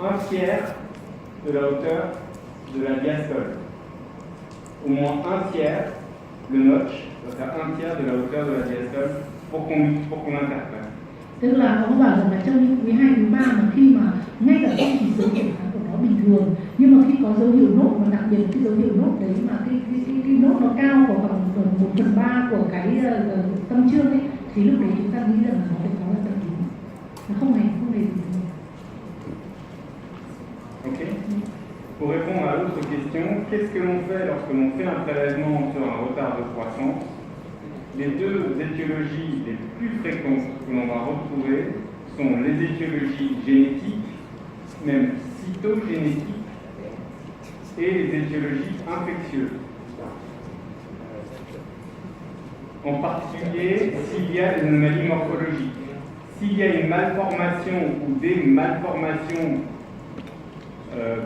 un tiers de la hauteur de la diastole. Au moins un tiers, le notch doit faire un tiers de la hauteur de la diastole pour qu'on interprète. Tức là có bảo rằng là trong những quý 2, quý 3 mà khi mà ngay cả khi chỉ dấu hiệu của nó bình thường, nhưng mà khi có dấu hiệu nốt, mà đặc biệt là cái dấu hiệu nốt đấy mà cái nốt nó cao của khoảng 1/3 của cái tâm trương ấy, thì lúc đấy chúng ta nghĩ rằng là nó phải có là tâm lý, nó không hề gì. Ok. Pour répondre à l'autre question, qu'est-ce que l'on fait lorsque l'on fait un prélèvement sur un retard de croissance? Les deux étiologies les plus fréquentes que l'on va retrouver sont les étiologies génétiques, même cytogénétiques, et les étiologies infectieuses. En particulier, s'il y a des anomalies morphologiques. S'il y a une malformation ou des malformations,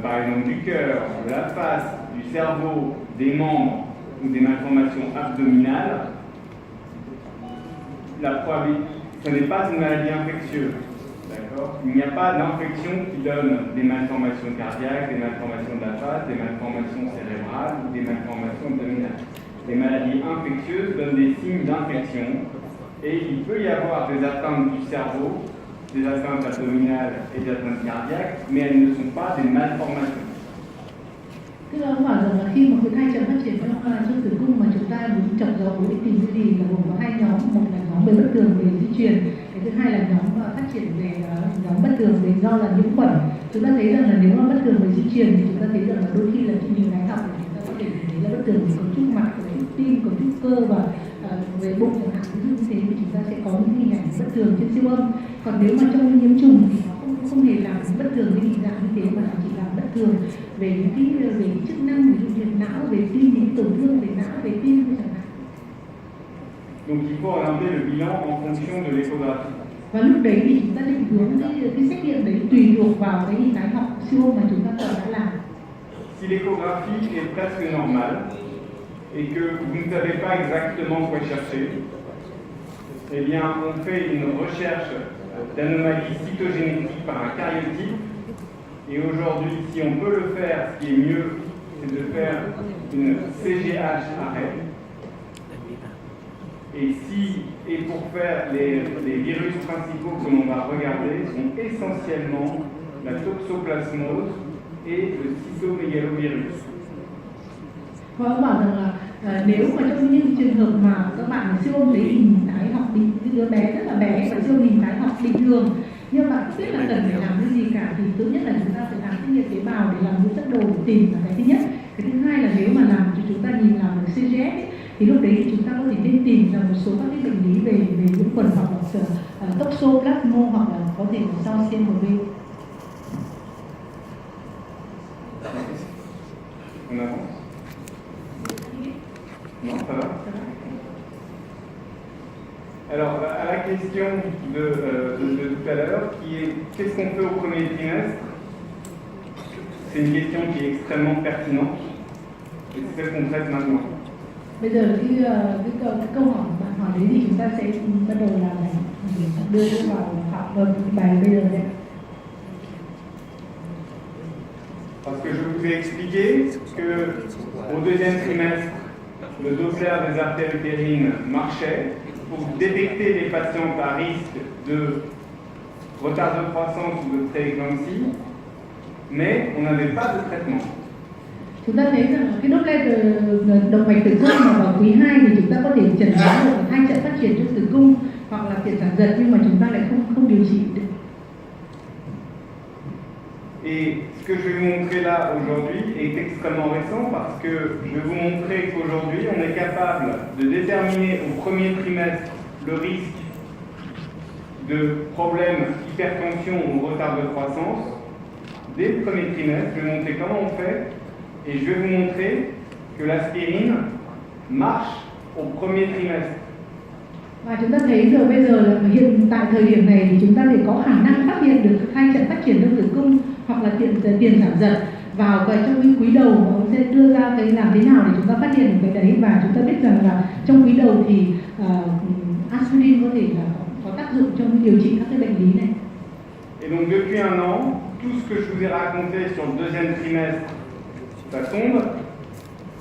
par exemple du cœur, de la face, du cerveau, des membres ou des malformations abdominales, la probabilité, ce n'est pas une maladie infectieuse. D'accord ? Il n'y a pas d'infection qui donne des malformations cardiaques, des malformations de la face, des malformations cérébrales ou des malformations abdominales. Les maladies infectieuses donnent des signes d'infection et il peut y avoir des atteintes du cerveau, des atteintes abdominales et des atteintes cardiaques, mais elles ne sont pas des malformations. Tức là ông bảo rằng là khi mà cái thai chậm phát triển trong tử cung mà chúng ta muốn chọc giấu để tìm cái gì là gồm có hai nhóm, một là nhóm về bất thường về di truyền, cái thứ hai là nhóm phát triển về nhóm bất thường về do là nhiễm khuẩn. Chúng ta thấy rằng là nếu mà bất thường về di truyền thì chúng ta thấy rằng là đôi khi là nhìn đái học thì chúng ta có thể thấy là bất thường về cấu trúc mặt, cấu trúc tim, cấu trúc cơ và về bụng chẳng hạn. Ví dụ như thế thì chúng ta sẽ có những hình ảnh bất thường trên siêu âm. Còn nếu mà trong nhiễm trùng thì nó không hề làm bất thường cái hình dạng như thế, mà nó chỉ làm bất thường về những về chức năng, ví dụ như não, về tim, những tổn thương về não, về tim chẳng hạn. Donc il faut orienter le bilan en fonction de l'échographie. Và lúc đấy thì chúng ta định hướng cái xét nghiệm đấy tùy thuộc vào cái hình thái học siêu âm mà chúng ta đã làm. Si l'échographie est presque normale et que vous ne savez pas exactement quoi chercher, eh bien on fait une recherche d'anomalies cytogénétiques par un karyotype. Et aujourd'hui, si on peut le faire, ce qui est mieux, c'est de faire une CGH arrêt. Et pour faire les virus principaux que l'on va regarder sont essentiellement la toxoplasmose et le cytomégalovirus. Và ông bảo rằng là nếu mà trong những trường hợp mà các bạn siêu âm lấy hình thái học bình, đứa bé rất là bé và siêu âm hình thái học bình thường, nhưng bạn không biết là cần phải làm cái gì cả, thì tốt nhất là chúng ta phải làm xét nghiệm tế bào để làm những phác đồ để tìm là cái thứ nhất. Cái thứ hai là nếu mà làm thì chúng ta nhìn làm được CGS ấy, thì lúc đấy thì chúng ta có thể nên tìm ra một số các cái bệnh lý về nhiễm khuẩn hoặc là toxoplasmo hoặc là có thể là do CMV. On avance? Non, ça va? Alors, à la question de tout à l'heure, qui est qu'est-ce qu'on fait au premier trimestre? C'est une question qui est extrêmement pertinente et c'est celle qu'on traite maintenant. Bây giờ cái câu hỏi bạn hỏi đấy thì chúng ta sẽ bắt đầu làm này, đưa vào học bài bây giờ đấy. Parce que je vous ai expliqué que au deuxième trimestre, le Doppler des artères utérines marchait pour détecter les patients à risque de retard de croissance ou de prééclampsie, mais on n'avait pas de traitement. Chúng ta thấy rằng cái Doppler động mạch tử cung mà vào quý 2 thì chúng ta có thể chẩn đoán được thai chậm phát triển trong tử cung hoặc là tiền sản giật, nhưng mà chúng ta lại không điều trị được. Et ce que je vais vous montrer là aujourd'hui est extrêmement récent parce que je vais vous montrer qu'aujourd'hui on est capable de déterminer au premier trimestre le risque de problèmes hypertension ou retard de croissance. Dès le premier trimestre, je vais vous montrer comment on fait et je vais vous montrer que l'aspirine marche au premier trimestre. Và chúng ta thấy rồi bây giờ là hiện tại thời điểm này thì chúng ta để có khả năng phát hiện được thai chậm phát triển trong tử cung hoặc là tiền sản giật vào trong cái quý đầu, mà ông sẽ đưa ra cái làm thế nào để chúng ta phát hiện được cái đấy. Và chúng ta biết rằng là trong quý đầu thì aspirin có thể là có tác dụng trong điều trị các cái bệnh lý này. Et donc depuis un an, tout ce que je vous ai raconté sur le deuxième trimestre, ça tombe.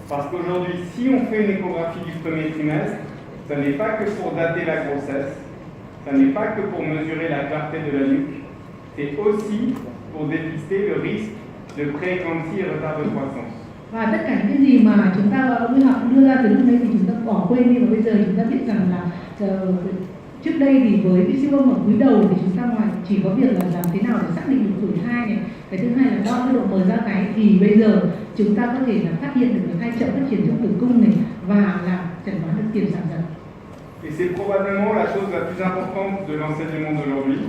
Parce qu'aujourd'hui, si on fait une échographie du premier trimestre, ça n'est pas que pour dater la grossesse, ça n'est pas que pour mesurer la clarté de la nuque, c'est aussi pour dépister le risque de prééclampsie et retard de croissance. Và tất cả những cái gì mà chúng ta mới học đưa ra từ lúc đấy thì chúng ta bỏ quên đi, và bây giờ chúng ta biết rằng là trước đây thì với cái siêu âm ở quý đầu thì chúng ta ngoài chỉ có việc là làm thế nào để xác định được tuổi thai này, cái thứ hai là đo cái độ mờ ra cái, thì bây giờ chúng ta có thể là phát hiện được thai chậm phát triển trong tử cung này và làm chẩn đoán được tiền sản giật. Et c'est probablement la chose la plus importante de l'enseignement d'aujourd'hui,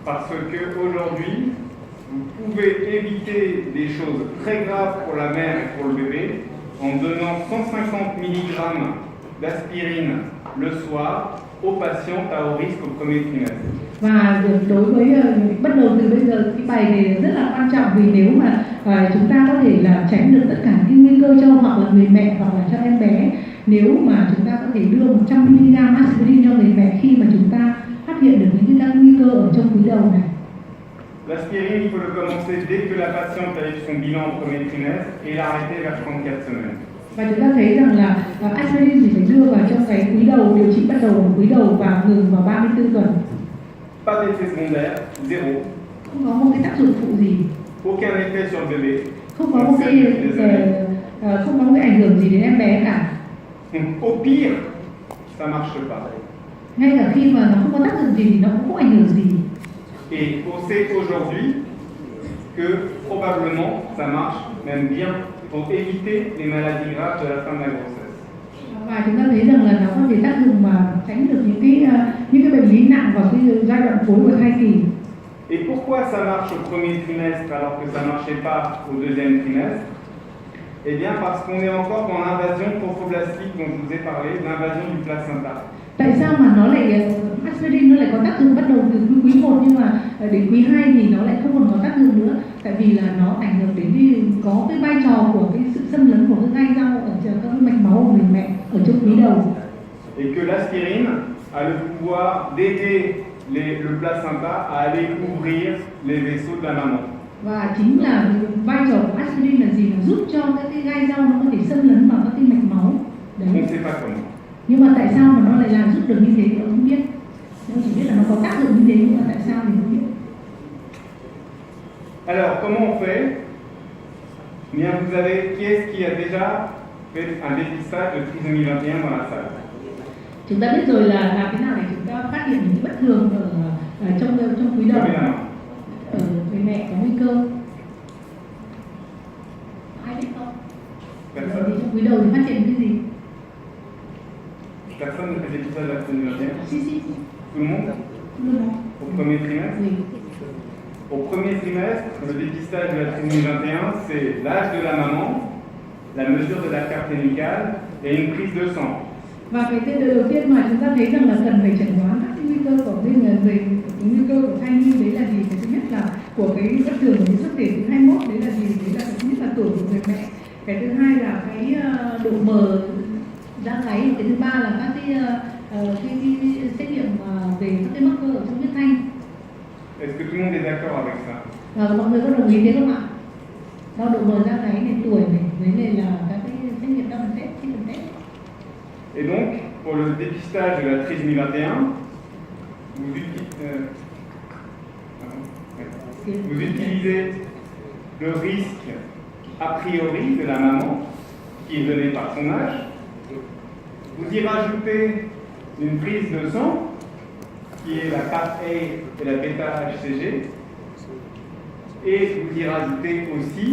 parce que aujourd'hui, vous pouvez éviter des choses très graves pour la mère et pour le bébé en donnant 150 mg d'aspirine le soir aux patientes à haut risque au premier trimestre. Và đối với bắt đầu từ bây giờ cái bài này rất là quan trọng, vì nếu mà chúng ta có thể là tránh được tất cả những nguy cơ cho hoặc là người mẹ hoặc là cho em bé, nếu mà chúng ta có thể đưa 100 mg aspirin cho người mẹ khi mà chúng ta phát hiện được những cái nguy cơ ở trong quý đầu này. L'aspirine, il faut le commencer dès que la patiente a eu son bilan au premier trimestre et l'arrêter vers 34 semaines. Và chúng ta thấy rằng là aspirin thì phải đưa vào trong cái quý đầu, điều trị bắt đầu ở quý đầu và ngừng vào 34 tuần. Pas d'effet secondaire, zéro. Không có một cái tác dụng phụ gì. Aucun effet sur le bébé. Không có một cái ảnh hưởng gì đến em bé cả. Donc au pire, ça marche pas. Ngay cả khi mà nó không có tác dụng gì thì nó cũng không ảnh hưởng gì. Et on sait aujourd'hui que probablement ça marche même bien pour éviter les maladies graves de la fin de la grossesse. Và chúng ta thấy rằng là nó có thể tác dụng mà tránh được những cái bệnh lý nặng vào cái giai đoạn cuối của thai kỳ. Et pourquoi ça marche au premier trimestre alors que ça ne marchait pas au deuxième trimestre? Eh bien parce qu'on est encore dans l'invasion trophoblastique dont je vous ai parlé, l'invasion du placenta. Tại sao mà nó lại aspirin nó lại có tác dụng bắt đầu từ quý 1 nhưng mà đến quý 2 thì nó lại không còn có tác dụng nữa? Tại vì là nó ảnh hưởng đến có cái vai trò của cái sự xâm lấn của cái gai rau ở các mạch máu của người mẹ ở trong quý đầu. Et que l'aspirine a le pouvoir d'aider le placenta à aller ouvrir les vaisseaux de la maman. Và chính là vai trò của aspirin là gì? Là giúp cho các cái gai rau nó có thể xâm lấn vào các cái mạch máu. Đấy. On ne sait pas comment. Nhưng mà tại sao mà nó lại làm giúp được như thế thì tôi không biết. Tôi chỉ biết là nó có tác dụng như thế, nhưng mà tại sao thì không biết. Alors, comment on fait? Bien, vous avez qui est-ce qui a déjà fait un dépistage de trisomie 21 dans la salle? Chúng ta biết rồi là làm thế nào để chúng ta phát hiện những bất thường ở trong quý đầu, ở người mẹ có nguy cơ. Ai biết không? Thì trong quý đầu thì phát hiện cái gì? Personne ne fait dépistage de la trisomie 21? Si. Tout le monde? Au premier trimestre? Oui. Au premier trimestre, le dépistage de la trisomie 21, c'est l'âge de la maman, la mesure de la clarté nucale et une prise de sang. Và cái đầu tiên mà chúng ta thấy rằng là cần phải chẩn đoán các nguy cơ của nguy cơ của thai nhi, đấy là gì? Cái thứ nhất là của cái bất thường của xuất thể thứ 21, đấy là gì? Đấy là cái thứ nhất là tuổi của người mẹ. Cái thứ hai là cái độ mờ da gáy. Cái thứ ba là các cái xét nghiệm về các cái marker ở trong huyết thanh. Est-ce que tout le monde est d'accord avec ça? Mọi người có đồng ý thế không ạ? Đo độ mờ da gáy này, tuổi này, với lại là các cái xét nghiệm đo bằng test, Et donc, pour le dépistage de la trisomie 21, vous utilisez le risque a priori de la maman, qui est donné par son âge. Vous y rajoutez une prise de sang, qui est la PAP-A et la bêta-HCG, et vous y rajoutez aussi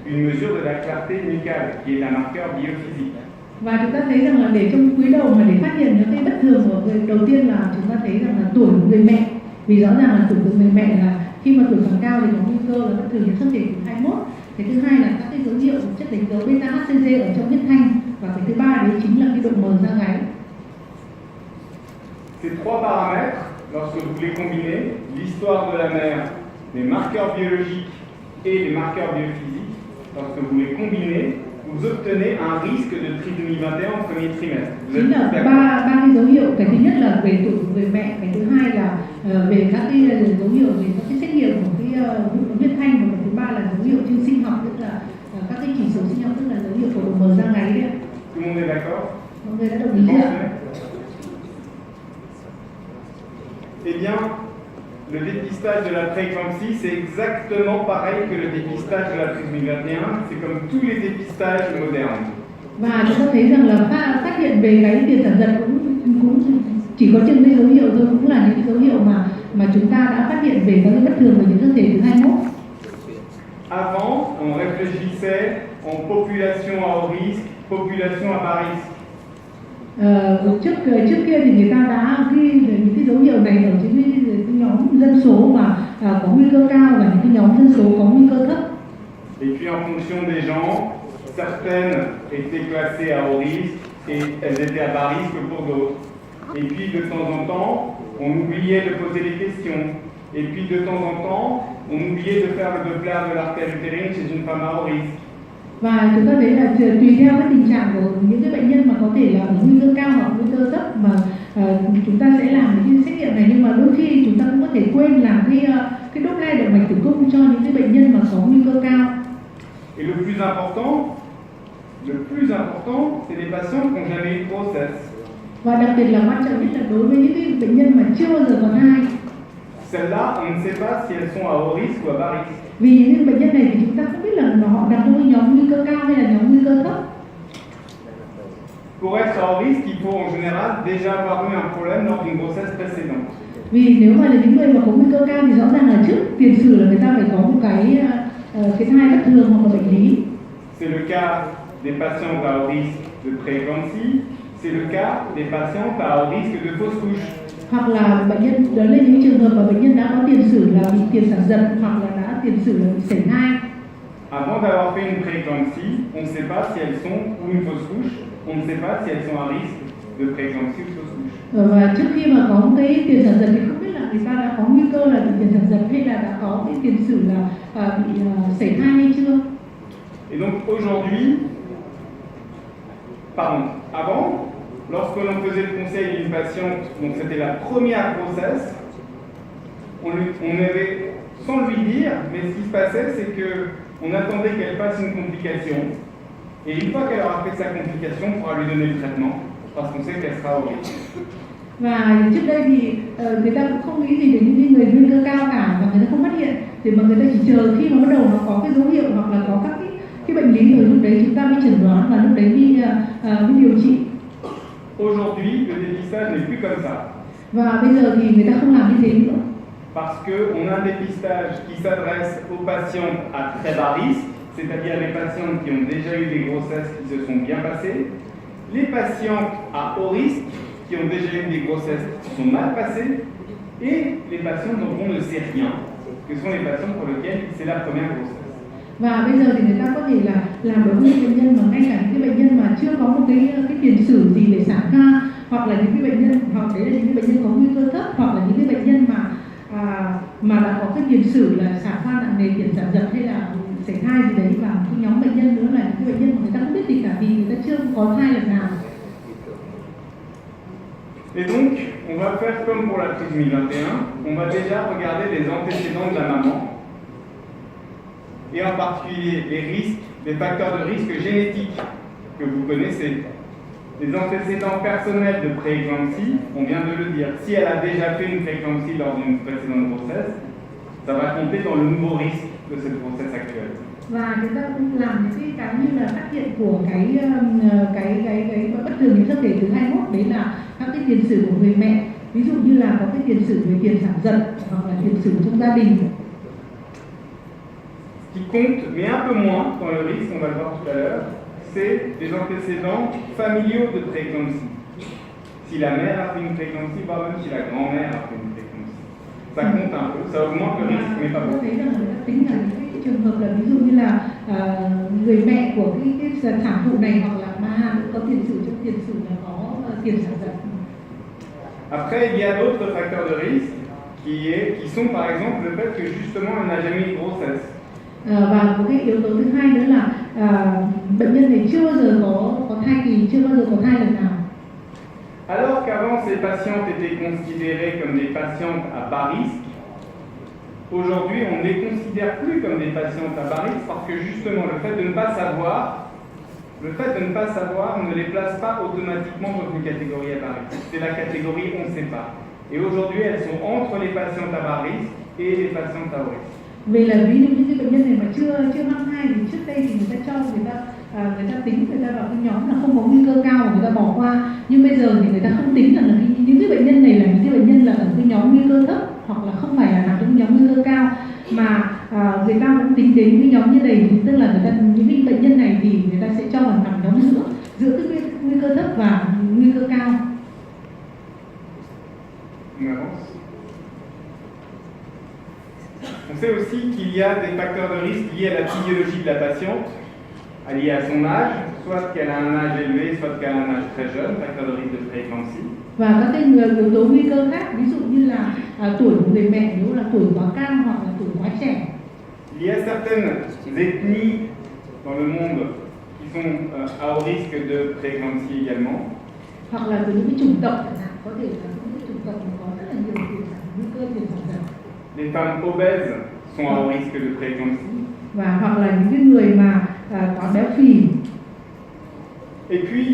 une mesure de la clarté nucale, qui est un marqueur biophysique. Và chúng ta thấy rằng là để trong quý đầu mà để phát hiện những cái bất thường của người, đầu tiên là chúng ta thấy rằng là tuổi của người mẹ, vì rõ ràng là tuổi của người mẹ là khi mà tuổi càng cao thì có nguy cơ là bất thường nhiễm xuất thể tuổi 21. Cái thứ hai là các cái dấu hiệu chất đánh dấu beta HCG ở trong huyết thanh, và cái thứ ba đấy chính là cái độ mờ da gáy. Ces trois paramètres, lorsque vous les combinez, l'histoire de la mère, les marqueurs biologiques et les marqueurs biophysiques, lorsque vous les combinez, vous obtenez un risque de trisomie 21 au premier trimestre. Chính là ba cái dấu hiệu. Cái thứ nhất là về tuổi của người mẹ, cái thứ hai là về các cái dấu hiệu về các cái xét nghiệm hiệu của cái huyết thanh, và cái thứ ba là dấu hiệu trên sinh học, tức là các cái chỉ số sinh học, tức là dấu hiệu của độ mờ da gáy đấy. Tout le monde est d'accord? Mọi người đã đồng ý chưa? Eh bien, le dépistage de la prééclampsie, c'est exactement pareil que le dépistage de la trisomie 21. C'est comme tous les dépistages modernes. Và chúng ta thấy rằng là phát hiện về cái tiền sản giật cũng chỉ có chừng cái dấu hiệu thôi, cũng là những dấu hiệu mà chúng ta đã phát hiện về các cái bất thường về những cơ thể thứ 21. Avant, on réfléchissait en population à haut risque, population à bas risque. Trước kia thì người ta đã ghi những cái dấu hiệu này ở trên cái nhóm dân số mà có nguy cơ cao và những cái nhóm dân số có nguy cơ thấp. Et puis en fonction des gens, certaines étaient classées à haut risque et elles étaient à bas risque pour d'autres. Et puis de temps en temps, on oubliait de poser les questions. Et puis de temps en temps, on oubliait de faire le Doppler de l'artère utérine chez une femme à haut risque. Và chúng ta thấy là tùy theo cái tình trạng của những cái bệnh nhân mà có thể là ở nguy cơ cao hoặc nguy cơ thấp mà chúng ta sẽ làm những cái xét nghiệm này, nhưng mà đôi khi chúng ta cũng có thể quên làm cái Doppler động mạch tử cung cho những cái bệnh nhân mà có nguy cơ cao. Et le plus important, c'est les patients qui n'ont jamais eu de grossesse. Và đặc biệt là quan trọng nhất là đối với những cái bệnh nhân mà chưa bao giờ có thai. Celles-là, on ne sait pas si elles sont à haut risque ou à bas risque. Vì những bệnh nhân này thì chúng ta không biết là họ nằm trong cái nhóm nguy cơ cao hay là nhóm nguy cơ thấp. Pour être à haut risque, il faut en général déjà avoir eu un problème lors d'une grossesse précédente. Vì nếu mà là những người mà có nguy cơ cao thì rõ ràng là trước tiền sử là người ta phải có một cái thai bất thường hoặc là bệnh lý. C'est le cas des patients à haut risque de prééclampsie, c'est le cas des patients à haut risque de fausse couche. Hoặc là bệnh nhân đó là những trường hợp mà bệnh nhân đã có tiền sử là bị tiền sản giật hoặc là đã tiền sử là bị sảy thai. Avant d'avoir fait une prééclampsie, on ne sait pas si elles sont ou une fausse couche, on ne sait pas si elles sont à risque de prééclampsie ou fausse couche. Và trước khi mà có cái tiền sản giật thì không biết là người ta đã có nguy cơ là bị tiền sản giật hay là đã có cái tiền sử là bị sảy thai hay chưa. Et donc aujourd'hui, avant, lorsque l'on faisait le conseil d'une patiente, donc c'était la première grossesse, on avait, sans lui dire, mais ce qui se passait, c'est qu'on attendait qu'elle fasse une complication. Et une fois qu'elle aura fait sa complication, on pourra lui donner le traitement, parce qu'on sait qu'elle sera au risque. Và trước đây thì người ta cũng không nghĩ gì đến những người nguy cơ cao cả, và người ta không phát hiện, thì mà người ta chỉ chờ khi mà bắt đầu nó có cái dấu hiệu hoặc là có các cái bệnh lý rồi lúc đấy chúng ta mới chẩn đoán và lúc đấy mới điều trị. Aujourd'hui, le dépistage n'est plus comme ça. Và bây giờ thì người ta không làm như thế nữa. Parce qu'on a un dépistage qui s'adresse aux patients à très bas risque, c'est-à-dire les patientes qui ont déjà eu des grossesses qui se sont bien passées, les patientes à haut risque qui ont déjà eu des grossesses qui sont mal passées, et les patientes dont on ne sait rien, que sont les patientes pour lesquelles c'est la première grossesse. Và bây giờ thì người ta có thể là làm đối với bệnh nhân mà ngay cả những cái bệnh nhân mà chưa có một cái tiền sử gì để sản thai, hoặc là những cái bệnh nhân, hoặc đấy là những cái bệnh nhân có nguy cơ thấp, hoặc là những cái bệnh nhân mà đã có cái tiền sử là sản khoa nặng nề, tiền sản giật hay là sảy thai gì đấy, và cái nhóm bệnh nhân nữa là những cái bệnh nhân mà người ta không biết gì cả vì người ta chưa có thai lần nào. Et donc, on va faire comme pour la trisomie 21, on va déjà regarder les antécédents de la maman, et en particulier les risques, les facteurs de risque génétiques que vous connaissez. Les antécédents personnels de prééclampsie, on vient de le dire, si elle a déjà fait une prééclampsie lors d'une précédente grossesse, ça va compter dans le nouveau risque de cette grossesse actuelle. Và người ta cũng làm những cái như là phát hiện của cái bất thường những cơ thể thứ 21, đấy là các cái tiền sử của người mẹ, ví dụ như là có cái tiền sử về tiền sản giật hoặc là tiền sử trong gia đình. Ce qui compte, mais un peu moins dans le risque, on va le voir tout à l'heure, c'est les antécédents familiaux de prééclampsie. Si la mère a fait une prééclampsie, voire même si la grand-mère a fait une prééclampsie. Ça compte un peu, ça augmente le risque, mais pas beaucoup. Thấy rằng người ta tính là những cái trường hợp là ví dụ như là người mẹ của cái sản phụ này hoặc là bà cũng có tiền sử trong tiền sử là có tiền sản giật. Après, il y a d'autres facteurs de risque qui sont par exemple le fait que justement elle n'a jamais eu de grossesse. Và một cái yếu tố thứ hai nữa là bệnh nhân này chưa bao giờ có thai kỳ, chưa bao giờ có thai lần nào. Alors qu'avant ces patientes étaient considérées comme des patientes à bas risque, aujourd'hui, on ne les considère plus comme des patients à bas risque parce que justement, le fait de ne pas savoir ne les place pas automatiquement dans une catégorie à bas risque. C'est la catégorie on ne sait pas. Et aujourd'hui, elles sont entre les patients à bas risque et les patients à haut risque. Vì là ví dụ như cái bệnh nhân này mà chưa mắc thai thì trước đây thì người ta cho người ta tính người ta vào cái nhóm là không có nguy cơ cao và người ta bỏ qua, nhưng bây giờ thì người ta không tính rằng là những cái bệnh nhân này là những cái bệnh nhân là ở cái nhóm nguy cơ thấp hoặc là không phải là nằm trong nhóm nguy cơ cao, mà người ta vẫn tính đến cái nhóm như này, tức là người ta những cái bệnh nhân này thì người ta sẽ cho vào nằm nhóm giữa cái nguy cơ thấp và nguy cơ cao. On sait aussi qu'il y a des facteurs de risque liés à la physiologie de la patiente, liés à son âge, soit qu'elle a un âge élevé, soit qu'elle a un âge très jeune, facteur de risque de prééclampsie. Và các cái yếu tố nguy cơ khác, ví dụ như là tuổi của người mẹ, nếu là tuổi quá cao hoặc là tuổi quá trẻ. Il y a certaines ethnies dans le monde qui sont à haut risque de prééclampsie également. Hoặc là từ những cái chủng tộc chẳng hạn, có thể là những cái chủng tộc có rất là nhiều nguy cơ tiền sản giật. Les femmes obèses sont à haut risque de prééclampsie. Và hoặc là những cái người mà quá béo phì. Et puis,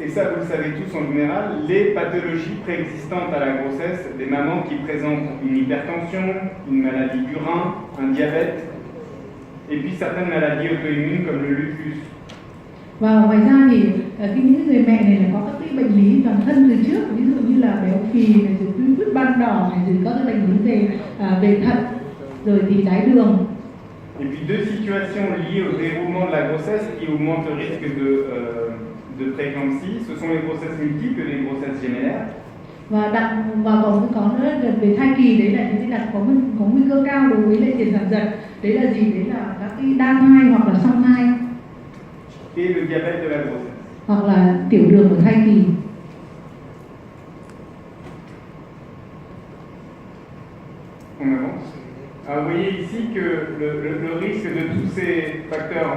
et ça vous le savez tous en général, les pathologies préexistantes à la grossesse, des mamans qui présentent une hypertension, une maladie du rein, un diabète, et puis certaines maladies auto-immunes comme le lupus. Và ngoài ra thì những người mẹ này là có các cái bệnh lý toàn thân từ trước, ví dụ như là béo phì này, rồi lupus ban đỏ này, rồi có cái bệnh lý về thận, rồi thì đái đường. Et puis deux situations liées au déroulement de la grossesse qui augmentent le risque de prééclampsie, ce sont les grossesses multiples et les grossesses gémellaires. Và còn có nữa là về thai kỳ, đấy là những cái đặt có nguy cơ cao đối với lại tiền sản giật. Đấy là gì? Đấy là các cái đa thai hoặc là song thai. Et le diabète de la grossesse. Hoặc là tiểu đường của thai kỳ. On avance. Alors vous voyez ici que le risque de tous ces facteurs,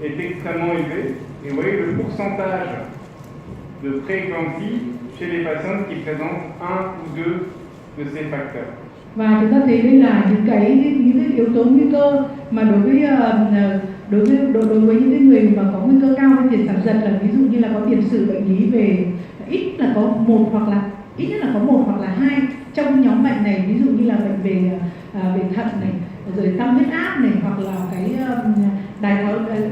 est extrêmement élevé. Et vous voyez le pourcentage de prééclampsie chez les patientes qui présentent un ou deux de ces facteurs. Và chúng ta thấy đây là những cái yếu tố nguy cơ mà đối với những cái người mà có nguy cơ cao với tiền sản giật, là ví dụ như là có tiền sử bệnh lý về ít nhất là có một hoặc là hai trong nhóm bệnh này, ví dụ như là bệnh về thận này, rồi tăng huyết áp này, hoặc là cái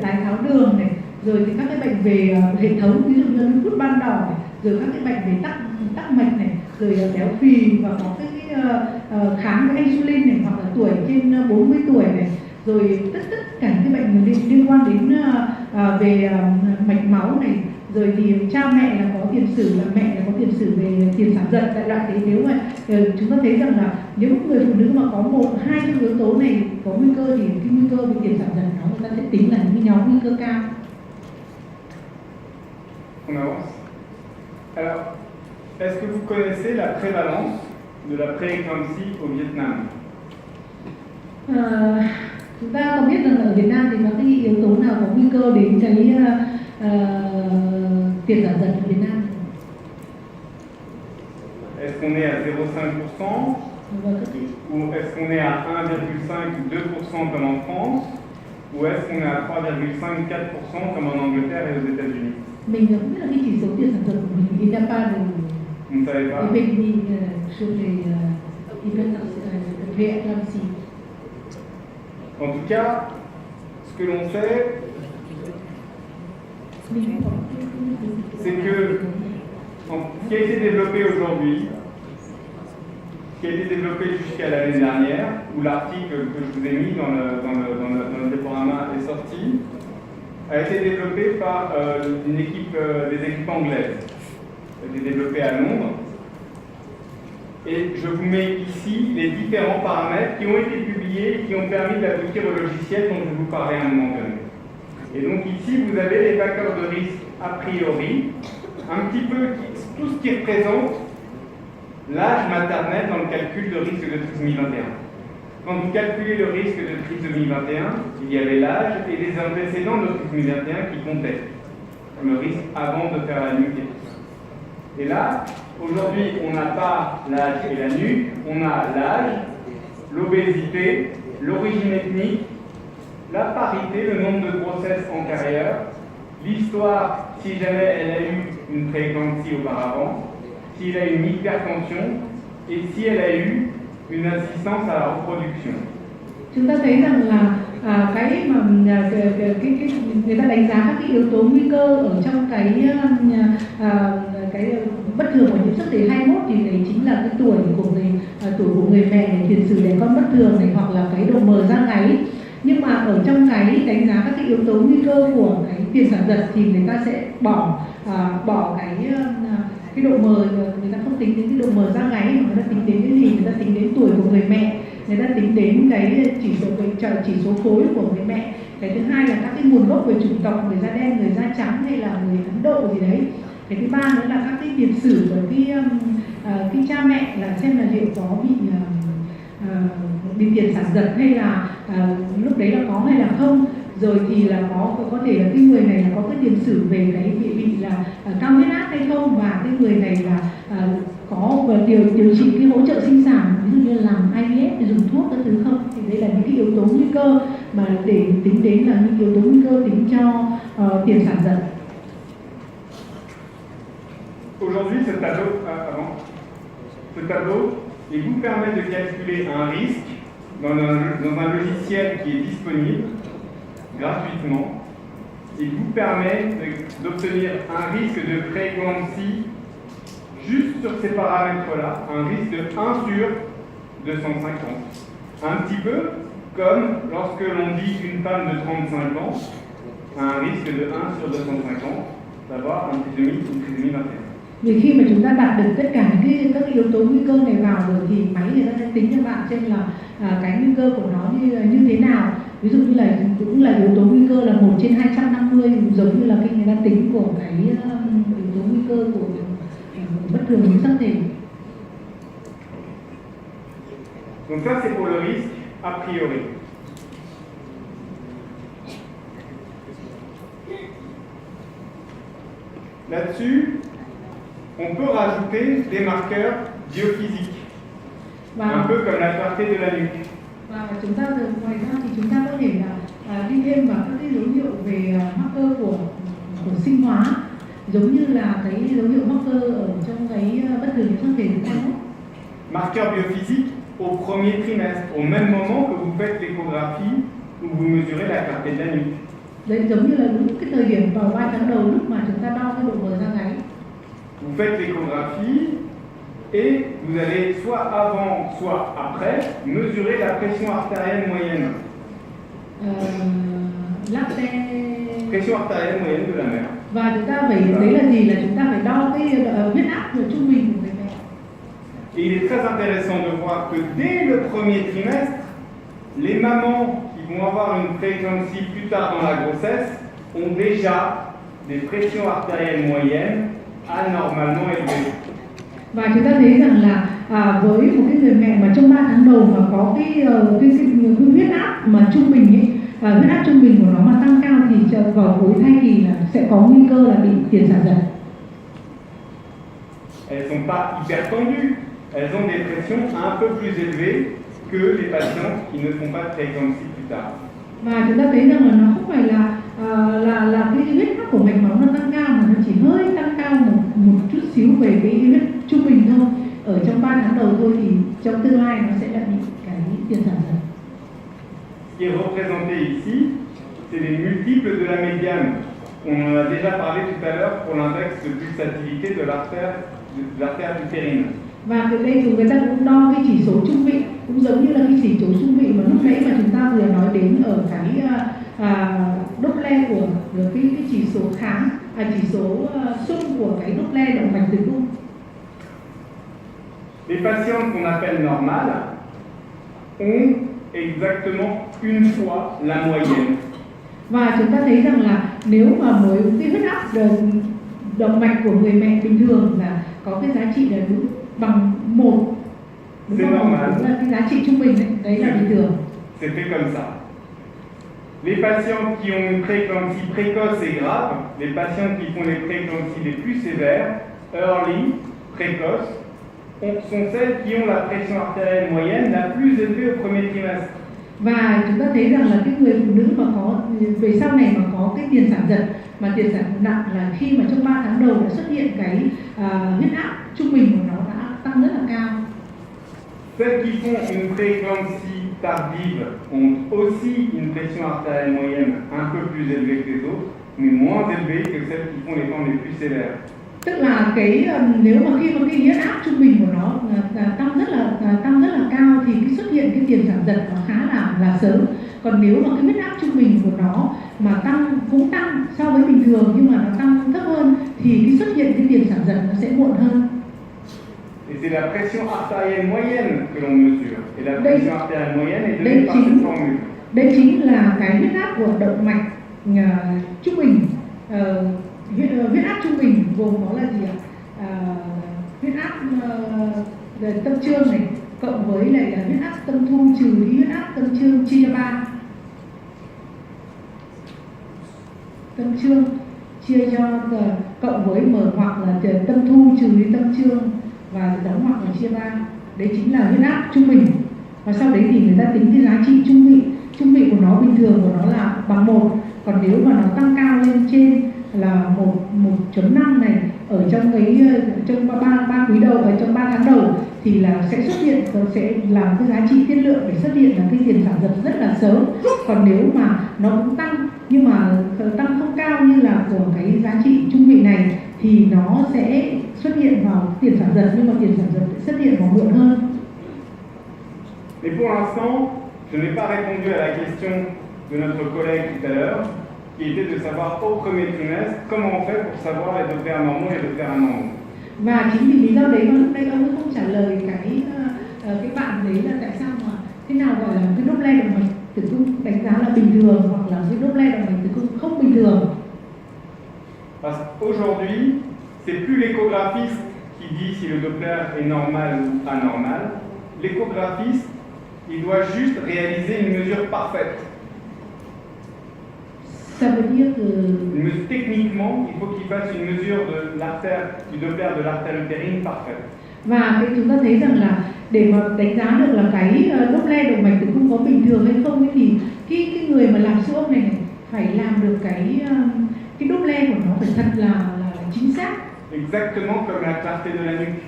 đái tháo đường này, rồi thì các cái bệnh về hệ thống, ví dụ như lupus ban đỏ này, rồi các cái bệnh về tắc mạch này, rồi béo phì, và có cái kháng với insulin này, hoặc là tuổi trên 40 tuổi này, rồi tất cả những cái bệnh liên quan đến về mạch máu này, rồi thì cha mẹ là có tiền sử về tiền sản giật. Tại loại thế, nếu mà chúng ta thấy rằng là nếu một người phụ nữ mà có một hai trong yếu tố này có nguy cơ thì cái nguy cơ về tiền sản giật nó người ta sẽ tính là những cái nhóm nguy cơ cao. On avance. Alors, est-ce que vous connaissez la prévalence de la prééclampsie au Vietnam? Chúng ta có biết rằng ở Việt Nam thì có cái yếu tố nào có nguy cơ đến cái tiền sản giật ở Việt Nam? Est-ce qu'on est à 0,5% ou est-ce qu'on est à 1,5 ou 2% comme en France, ou est-ce qu'on est à 3,5-4% comme en Angleterre et aux États-Unis? Mình không biết là cái chỉ số tiền sản giật của mình in Japan là Vous ne savez pas? En tout cas, ce que l'on sait, c'est que ce qui a été développé aujourd'hui, qui a été développé jusqu'à l'année dernière, où l'article que je vous ai mis dans le diaporama est sorti, a été développé par des équipes anglaises. Ça a été développé à Londres. Et je vous mets ici les différents paramètres qui ont été publiés et qui ont permis d'aboutir au logiciel dont je vais vous parler à un moment donné. Et donc ici, vous avez les facteurs de risque a priori, un petit peu tout ce qui représente l'âge maternel dans le calcul de risque de trisomie 21. Quand vous calculez le risque de trisomie 21, il y avait l'âge et les antécédents de trisomie 21 qui comptaient, comme le risque avant de faire la nuit. Et là, Aujourd'hui, on n'a pas l'âge et la nuque, on a l'âge, l'obésité, l'origine ethnique, la parité, le nombre de grossesses en carrière, l'histoire, si jamais elle a eu une prééclampsie auparavant, s'il a une hypertension et si elle a eu une assistance à la reproduction. Chúng ta thấy rằng là cái mà người ta đánh giá các cái yếu tố nguy cơ ở trong cái bất thường của nhiễm sắc thể 21 thì đấy chính là cái tuổi của người mẹ này, tiền sử đẻ con bất thường này, hoặc là cái độ mờ da gáy. Nhưng mà ở trong cái đánh giá các cái yếu tố nguy cơ của cái tiền sản giật thì người ta sẽ bỏ cái độ mờ, người ta không tính đến cái độ mờ da gáy, mà người ta tính đến cái gì? Người ta tính đến tuổi của người mẹ, người ta tính đến cái chỉ số khối của người mẹ. Cái thứ hai là các cái nguồn gốc về chủng tộc, người da đen, người da trắng hay là người Ấn Độ gì đấy. Cái thứ ba nữa là các cái tiền sử của cái cha mẹ, là xem là liệu có bị tiền sản giật hay là lúc đấy là có hay là không. Rồi thì là có thể là cái người này là có cái tiền sử về cái bị là cao huyết áp hay không, và cái người này là có điều trị cái hỗ trợ sinh sản, ví dụ như làm IVF thì dùng thuốc các thứ không. Thì đây là những cái yếu tố nguy cơ mà để tính đến là những yếu tố nguy cơ tính cho tiền sản giật. Aujourd'hui, ce tableau, il vous permet de calculer un risque dans un logiciel qui est disponible gratuitement. Il vous permet d'obtenir un risque de prééclampsie juste sur ces paramètres-là, un risque de 1 sur 250. Un petit peu comme lorsque l'on dit une femme de 35 ans a un risque de 1 sur 250 d'avoir un trisomie ou trisomie 21. Vì khi mà chúng ta đạt được tất cả các yếu tố nguy cơ này vào rồi thì máy người ta sẽ tính cho bạn xem là cái nguy cơ của nó như thế nào. Ví dụ như là cũng là yếu tố nguy cơ là 1 trên 250, giống như là khi người ta tính của cái yếu tố nguy cơ của bất thường nhiễm sắc thể. Donc ça c'est pour le risque a priori. Là-dessus, on peut rajouter des marqueurs biophysiques, un peu comme la clarté de la nuque. Và chúng ta ngoài ra thì chúng ta có thể là đi thêm vào các cái dấu hiệu về marker của sinh hóa, giống như là cái dấu hiệu marker ở trong cái bất thường nhiễm sắc thể của ta. Marqueur biophysique au premier trimestre, au même moment que vous faites l'échographie où vous mesurez la clarté de la nuque. Đấy, giống như là lúc cái thời điểm vào 3 tháng đầu lúc mà chúng ta đo cái độ mờ da gáy. Vous faites l'échographie et vous allez soit avant, soit après mesurer la pression artérielle moyenne. Pression artérielle moyenne de la mère. Và chúng ta phải, đấy là gì? Là chúng ta phải đo cái huyết áp trung bình của người mẹ. Et il est très intéressant de voir que dès le premier trimestre, les mamans qui vont avoir une prééclampsie plus tard dans la grossesse ont déjà des pressions artérielles moyennes anormalement élevées. Và chúng ta thấy rằng là với một cái người mẹ mà trong 3 tháng đầu mà có cái huyết áp mà trung bình ấy, huyết áp trung bình của nó mà tăng cao thì vào cuối thai kỳ là sẽ có nguy cơ là bị tiền sản giật. Elles sont pas hyper tendues, elles ont des pressions un peu plus élevées que les patients qui ne font pas de prééclampsie plus tard. Và chúng ta thấy rằng là nó không phải là cái huyết áp của mạch máu nó tăng cao, mà nó chỉ hơi tăng cao một chút xíu về cái huyết trung bình thôi. Ở trong 3 tháng đầu thôi thì trong tương lai nó sẽ là bị cái tiền sản giật. Ce qui est représenté ici, c'est les multiples de la médiane. On en a déjà parlé tout à l'heure pour l'index de pulsatilité de l'artère utérine. Và ở đây thì người ta cũng đo cái chỉ số trung vị, cũng giống như là cái chỉ số trung vị mà lúc nãy mà chúng ta vừa nói đến ở cái Doppler của cái chỉ số chỉ số xung của cái Doppler động mạch tử cung. Les patientes qu'on appelle normales ont exactement une fois la moyenne. Và chúng ta thấy rằng là nếu mà với cái huyết áp động mạch của người mẹ bình thường là có cái giá trị là đúng bằng 1. Đúng không? Đúng là cái giá trị trung bình đấy là bình thường. C'est fait comme ça. Les patients qui ont une prééclampsie précoce et grave, les patients qui font les prééclampsies les plus sévères, early, précoces sont celles qui ont la pression artérielle moyenne la plus élevée au premier trimestre. Và chúng ta thấy rằng là cái người phụ nữ mà có về sau này mà có cái tiền sản giật mà tiền sản nặng là khi mà trong 3 tháng đầu đã xuất hiện cái huyết áp trung bình của nó đã tăng rất là cao. Celles qui font une prééclampsie tardive ont aussi une pression artérielle moyenne un peu plus élevée que les autres, mais moins élevée que celles qui font les formes les plus sévères. Tức là cái nếu mà khi mà cái huyết áp trung bình của nó tăng rất là cao thì cái xuất hiện cái tiền sản giật nó khá là sớm. Còn nếu mà cái huyết áp trung bình của nó mà cũng tăng so với bình thường nhưng mà nó tăng thấp hơn thì cái xuất hiện cái tiền sản giật nó sẽ muộn hơn. Et c'est la pression artérielle moyenne que l'on mesure. Et la pression artérielle moyenne est donnée par cette formule. Đây chính là cái huyết áp của động mạch trung bình. Huyết áp trung bình gồm có là gì ạ? Huyết áp tâm trương này cộng với lại là huyết áp tâm thu trừ đi huyết áp tâm trương chia cho 3. Tâm trương chia cho cộng với mở ngoặc là tâm thu trừ đi tâm trương và đóng ngoặc là chia 3. Đấy chính là huyết áp trung bình. Và sau đấy thì người ta tính cái giá trị trung vị của nó bình thường của nó là bằng 1. Còn nếu mà nó tăng cao lên trên là 1.5 này ở trong trong 3 quý đầu ở trong 3 tháng đầu thì là sẽ xuất hiện sẽ làm cái giá trị tiết lượng để xuất hiện là cái tiền sản giật rất là sớm. Còn nếu mà nó cũng tăng nhưng mà tăng không cao như là của cái giá trị trung vị này thì nó sẽ xuất hiện vào tiền sản giật nhưng mà tiền sản giật sẽ xuất hiện vào muộn hơn. Mais pour l'instant, je n'ai pas répondu à la question de notre collègue tout à l'heure, qui était de savoir au premier trimestre comment on fait pour savoir les Doppler normaux et les Doppler anormaux. Và chính vì lý do đấy mà lúc nãy ông ấy không trả lời cái bạn đấy là tại sao mà thế nào gọi là cái Doppler động mạch tử cung đánh giá là bình thường hoặc là cái Doppler động mạch tử cung không bình thường. Parce qu'aujourd'hui, c'est plus l'échographiste qui dit si le Doppler est normal ou anormal. L'échographiste, il doit juste réaliser une mesure parfaite. Ça veut dire que techniquement, il faut qu'il fasse une mesure de l'artère, du Doppler de l'artère utérine parfaite. Và cái chúng ta thấy rằng là để mà đánh giá được là cái Doppler động mạch tử cung có bình thường hay không ấy, thì cái người mà làm siêu âm này phải làm được cái Doppler của nó phải thật là chính xác. Exactement comme la clarté de la nuque.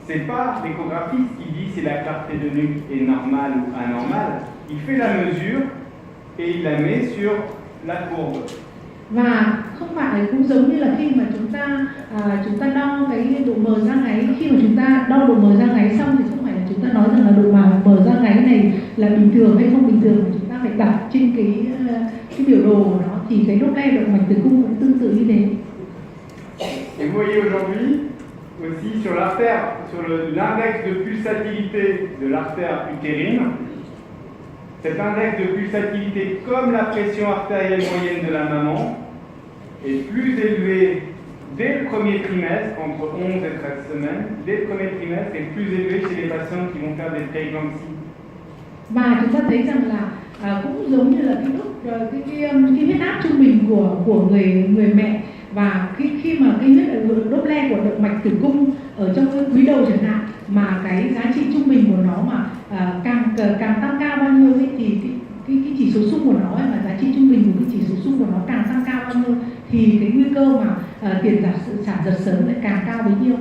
C'est pas l'échographiste qui dit si la clarté de nuque est normale ou anormale. Il fait la mesure et il la met sur la courbe. Và không phải cũng giống như là khi mà chúng ta đo cái độ mờ da gáy, khi mà chúng ta đo độ mờ da gáy xong thì không phải là chúng ta nói rằng là độ mờ da gáy này là bình thường hay không bình thường, mà chúng ta phải đặt trên cái biểu đồ của nó thì cái Doppler động mạch tử cung cũng tương tự như thế. Et vous voyez aujourd'hui aussi sur l'artère, sur l'index de pulsatilité de l'artère utérine. Cet index de pulsatilité, comme la pression artérielle moyenne de la maman, est plus élevé dès le premier trimestre, entre 11 et 13 semaines, dès le premier trimestre, est plus élevé chez les patients qui vont faire des prééclampsies. Và chúng ta thấy rằng là cũng giống như là cái huyết áp trung bình của người mẹ, và khi mà cái Doppler của động mạch tử cung ở trong cái quý đầu chẳng hạn mà cái giá trị trung bình của nó mà càng tăng cao bao nhiêu ấy, thì cái chỉ số xung của nó ấy, mà giá trị trung bình của cái chỉ số xung của nó càng tăng cao bao nhiêu thì cái nguy cơ mà tiền sản giật sớm lại càng cao bấy nhiêu.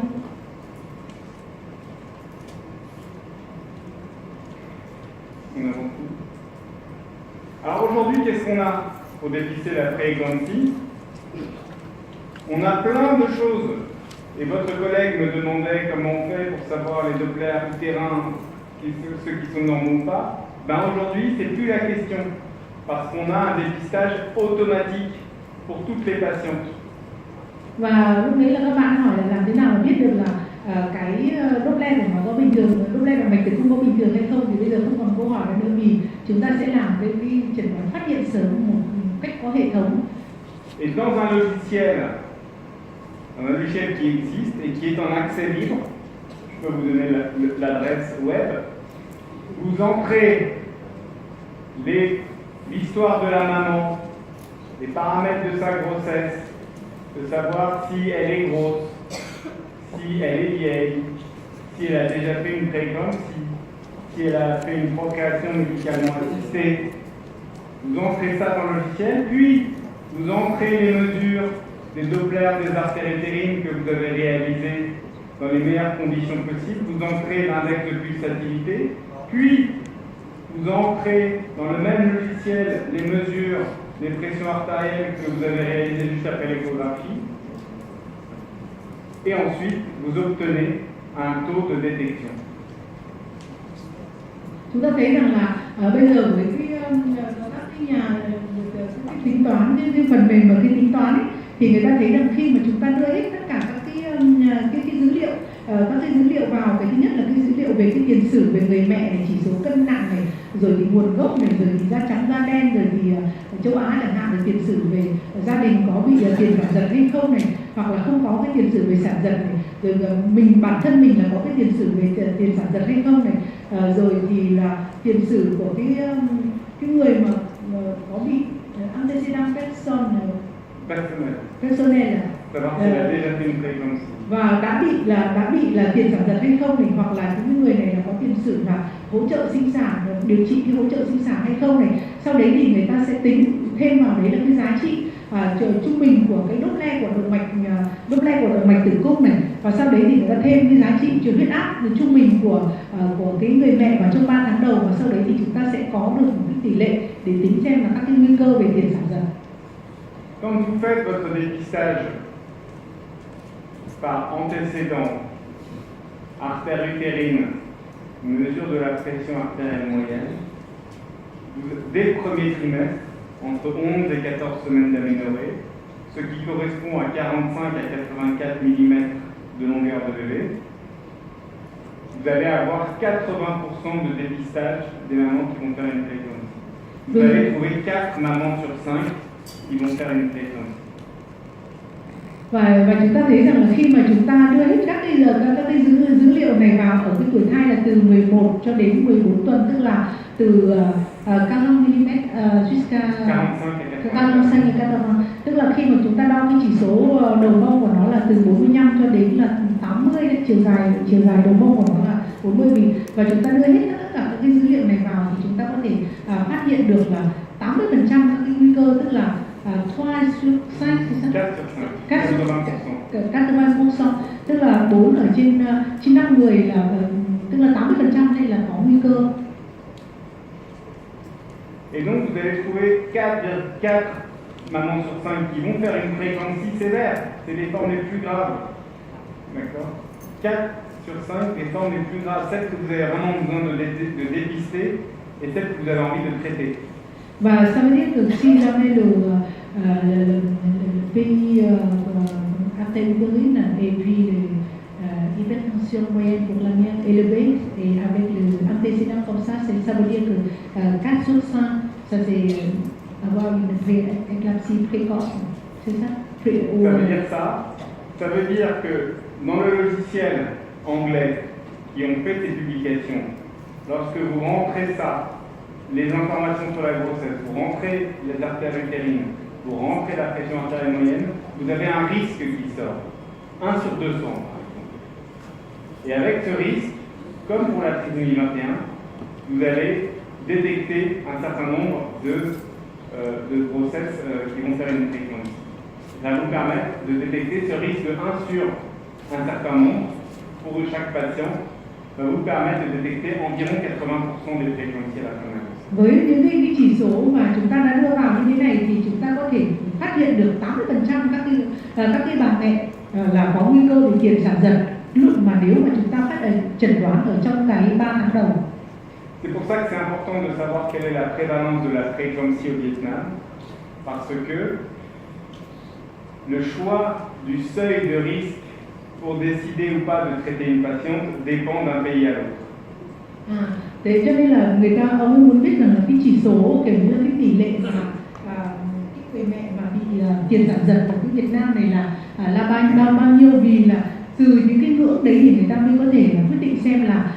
Alors aujourd'hui, qu'est-ce qu'on a pour dépister la prééclampsie? On a plein de choses. Et votre collègue me demandait comment on fait pour savoir les Doppler utérins, ceux qui sont normaux ou pas. Ben aujourd'hui, c'est plus la question, parce qu'on a un dépistage automatique pour toutes les patientes. Và lúc đấy là các bạn hỏi là làm thế nào mà biết được là cái Doppler của nó có bình thường, Doppler động mạch tử cung có bình thường hay không, thì bây giờ không còn câu hỏi nữa vì chúng ta sẽ làm cái chẩn đoán phát hiện sớm một cách có hệ thống. Et dans un logiciel qui existe et qui est en accès libre, je peux vous donner l'adresse web, vous entrez l'histoire de la maman, les paramètres de sa grossesse, de savoir si elle est grosse, si elle est vieille, si elle a déjà fait une prééclampsie, si elle a fait une procréation médicalement assistée. Vous entrez ça dans le logiciel, puis vous entrez les mesures des Doppler des artères utérines que vous avez réalisées dans les meilleures conditions possibles. Vous entrez l'index de pulsatilité, puis vous entrez dans le même logiciel les mesures des pressions artérielles que vous avez réalisées juste après l'échographie. Et ensuite, vous obtenez un taux de détection. Chúng ta thấy rằng là bây giờ với các nhà cái tính toán cái phần mềm và cái tính toán ấy, thì người ta thấy rằng khi mà chúng ta đưa hết tất cả các cái dữ liệu các cái dữ liệu vào, cái thứ nhất là cái dữ liệu về cái tiền sử về người mẹ này, chỉ số cân nặng này, rồi thì nguồn gốc này, rồi thì da trắng da đen, rồi thì châu Á chẳng hạn, rồi tiền sử về gia đình có bị tiền sản giật hay không này, hoặc là không có cái tiền sử về sản giật này, rồi mình bản thân mình là có cái tiền sử về tiền sản giật hay không này, rồi thì là tiền sử của cái người mà có bị antecedent personnel và đã bị là tiền sản giật hay không này, hoặc là những người này là có tiền sử là hỗ trợ sinh sản, điều trị cái hỗ trợ sinh sản hay không này. Sau đấy thì người ta sẽ tính thêm vào đấy là cái giá trị trung bình của cái Doppler của động mạch tử cung này, và sau đấy thì người ta thêm cái giá trị truyền huyết áp trung bình của cái người mẹ vào trong 3 tháng đầu, và sau đấy thì chúng ta sẽ có được một cái tỷ lệ để tính xem là các cái nguy cơ về tiền sản giật. Quand vous faites votre dépistage par antécédent, artère utérine, mesure de la pression artérielle moyenne, dès le premier trimestre, entre 11 et 14 semaines d'aménorrhée, ce qui correspond à 45 à 84 mm de longueur de bébé, vous allez avoir 80% de dépistage des mamans qui vont faire une prééclampsie. Vous allez trouver 4 mamans sur 5 qui vont faire une prééclampsie. Và chúng ta thấy rằng là khi mà chúng ta đưa hết các cái dữ liệu này vào ở cái tuổi thai là từ 11 cho đến 14 tuần, tức là từ 45 mm jusqu'à 45 mm, tức là khi mà chúng ta đo cái chỉ số đầu mông của nó là từ 45 cho đến là 80, chiều dài đầu mông của nó là 40 mm, và chúng ta đưa hết tất cả các cái dữ liệu này vào thì chúng ta có thể phát hiện được là 80% các cái nguy cơ, tức là 3 sur 5, c'est ça? 80%, tức là 4 ở trên 5 người là tức là 80% đây là có nguy cơ. Et donc vous allez trouver 4 mamans sur 5 qui vont faire une prééclampsie sévère, c'est les formes les plus graves. D'accord? 4 sur 5 des formes les plus graves, celles que vous avez vraiment besoin de dépister et celles que vous avez envie de traiter. Và ça veut dire que si jamais le pays artère utérine et puis l'hypertension moyenne pour la mère élevée et avec l'antécédent comme ça veut dire que 4 sur 5, ça c'est avoir une prééclampsie précoce, c'est ça? Ça veut dire ça. Ça veut dire que dans le logiciel anglais qui ont fait ces publications, lorsque vous rentrez ça, les informations sur la grossesse, vous rentrez les artères utérines, vous rentrez la pression artérielle moyenne, vous avez un risque qui sort, 1 sur 200 par exemple. Et avec ce risque, comme pour la trisomie 21, vous allez détecter un certain nombre de grossesses qui vont faire une prééclampsie. Ça va vous permettre de détecter ce risque de 1 sur un certain nombre pour chaque patient, va vous permettre de détecter environ 80% des prééclampsies à la fin de la grossesse. Với những cái chỉ số mà chúng ta đã đưa vào như thế này thì chúng ta có thể phát hiện được 80% các cái bà mẹ là có nguy cơ về tiền sản giật lúc mà nếu mà chúng ta chẩn đoán ở trong cái 3 tháng đầu. C'est pour ça que c'est important de savoir quelle est la prévalence de la prééclampsie au Vietnam, parce que le choix du seuil de risque pour décider ou pas de traiter une patiente dépend d'un pays à l'autre. Thế cho nên là người ta ông muốn biết rằng là cái chỉ số kiểu như là cái tỷ lệ mà cái người mẹ mà bị tiền sản giật ở cái Việt Nam này là bao nhiêu, vì là từ những cái ngưỡng đấy thì người ta mới có thể quyết định xem là